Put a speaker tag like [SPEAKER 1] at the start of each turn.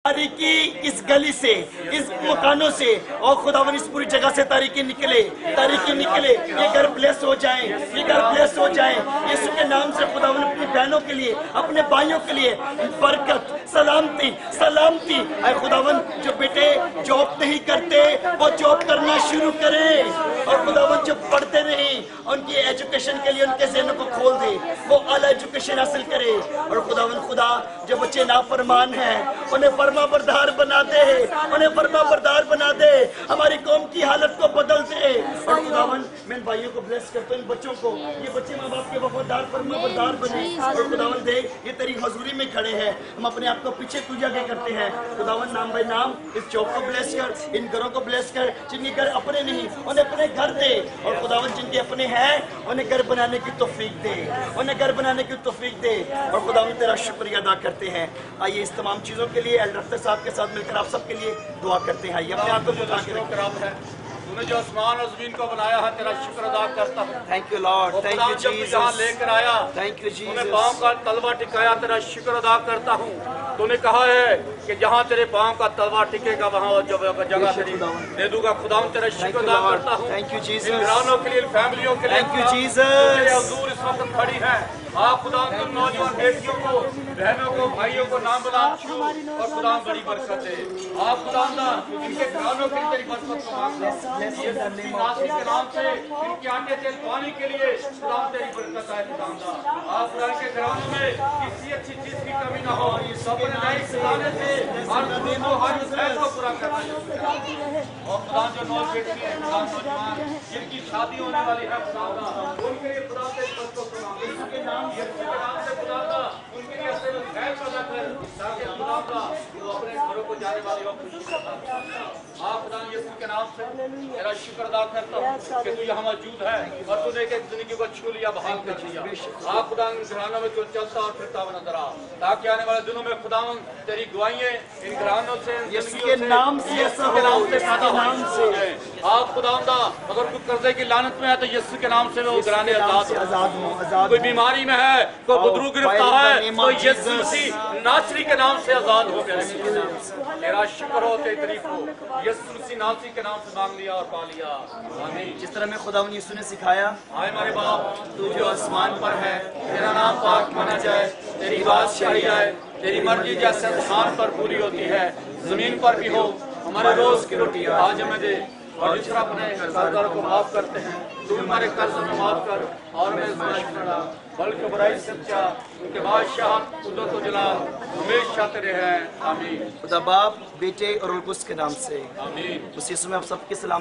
[SPEAKER 1] तारीकी इस गली से, इस मकानों से, और खुदावन इस पूरी जगह से तारीकी निकले, ये घर ब्लेस हो जाएं, ये घर ब्लेस हो जाएं। यीशु के नाम से खुदावन अपनी बहनों के लिए, अपने भाइयों के लिए बरकत, सलामती, सलामती। ऐ खुदावन जो बेटे जॉब नहीं करते वो जॉब करना शुरू करें, और खुदावन जो पढ़ते नहीं उनकी एजुकेशन के लिए उनके ज़हनों को खोल दे, वो आला एजुकेशन हासिल करे। और खुदावन खुदा जो बच्चे नाफरमान हैं उन्हें फरमा बरदार बना दे, उन्हें फरमा बरदार बना दे, हमारी कौम की हालत को बदल दे। और खुदावन मैं इन भाइयों को ब्लेस करता हूँ, इन बच्चों को, ये बच्चे माँ बाप के वफादार फरमा बरदार बने। और खुदावन दे ये तेरी हजूरी में खड़े हैं, हम अपने आप को पीछे तुझे आगे करते हैं। खुदावन नाम बाई नाम इस चौक को ब्लेस कर, इन घरों को ब्लेस कर, जिनके घर अपने नहीं उन्हें अपने घर दे। और खुदावन जिनके अपने हैं उन्हें घर बनाने की तौफीक दे, उन्हें घर बनाने की तौफीक दे। और खुदावन तेरा शुक्रिया अदा करते हैं। आइए इस तमाम चीज़ों के लिए अख्तर साहब के साथ मिलकर आप सबके लिए दुआ करते हैं। ये अपने आप को उठा के रखें।
[SPEAKER 2] तूने जो आसमान और ज़मीन को बनाया है तेरा शुक्र अदा करता हूँ।
[SPEAKER 1] Thank you Lord, thank you Jesus.
[SPEAKER 2] जहाँ लेकर आया,
[SPEAKER 1] थैंक यू जीसस।
[SPEAKER 2] तूने पाँव का तलवा टिकाया, तेरा शुक्र अदा करता हूँ। तूने कहा है कि जहाँ तेरे पाँव का तलवा टिकेगा वहाँ जो जगह तेरी दे दूंगा। खुदा तेरा शुक्र अदा करता हूँ।
[SPEAKER 1] Thank you Jesus.
[SPEAKER 2] घरानों के लिए, फैमिलियों के लिए,
[SPEAKER 1] थैंक यू जीसस।
[SPEAKER 2] हुजूर इस वक्त खड़ी है। आप खुदा उन नौजवान बेटियों को, बहनों को, भाइयों को नाम बना और खुदा बड़ी बरकत है। आप खुदा इनके घरानों के लिए तेरी बरकत को मांगते हैं के नाम से, इनके आटे तेल पानी के लिए खुदा तेरी बरकत है। खुदा आप खुदा के घरानों में किसी अच्छी चीज की कमी ना हो, अपने नए खजाने से हर दुनिया को, हर ज़रूरत को पूरा करना चाहिए। और खुदा जो नौजवान जिनकी शादी होने वाली है खुदा उनके लिए खुदा तेरी बरकत को मांगते हैं। उनके लिए खैर पैदा कर ताकि खुदा वो अपने घरों को जाने वाली हो खुशी का। आप खुदा यीशु के नाम से तेरा शुक्र अदा करता हूँ कि तू यहाँ मौजूद है और तूने एक जिंदगी को छू लिया, बहाल कर लिया। आप खुदा इन घरानों में तू चलता और फिरता हुआ नजर आ, ताकि आने वाले दिनों में खुदा तेरी गवाहियाँ इन घरानों से,
[SPEAKER 1] इसके नाम से,
[SPEAKER 2] आप खुदा अगर कोई कर्जे की लानत में है तो यीशु के नाम से वो घराने आजाद हो। कोई बीमारी में है, कोई बुजुर्ग गिरफ्तार है, तो यीशु मसीह नासरी के नाम से आजाद हो गया। तेरा शुक्र हो, तेरी तारीफ हो। यीशु मसीह नासरी के नाम से मांग लिया और पा लिया। आमीन।
[SPEAKER 1] जिस तरह में खुदा यीशु ने सिखाया,
[SPEAKER 2] आए हमारे बाप
[SPEAKER 1] तू जो आसमान पर है, तेरा नाम पाक माना जाए, तेरी बादशाही आए, तेरी मर्जी जैसे आसमान पर पूरी होती है जमीन पर भी हो। हमारे रोज की रोटी आज हमें दे, और जिस तरह अपने कर्जदारों को माफ करते हैं तू हमारे कर्ज में माफ कर, और मैं बल्कि बुराई से बचा, उनके बादशाह कुदरत व जलाल हमेशा तेरे हैं। आमीन। खुदा बाप, बेटे और उस के नाम से
[SPEAKER 2] आमीन।
[SPEAKER 1] उस यीशु में आप सबके सलाम।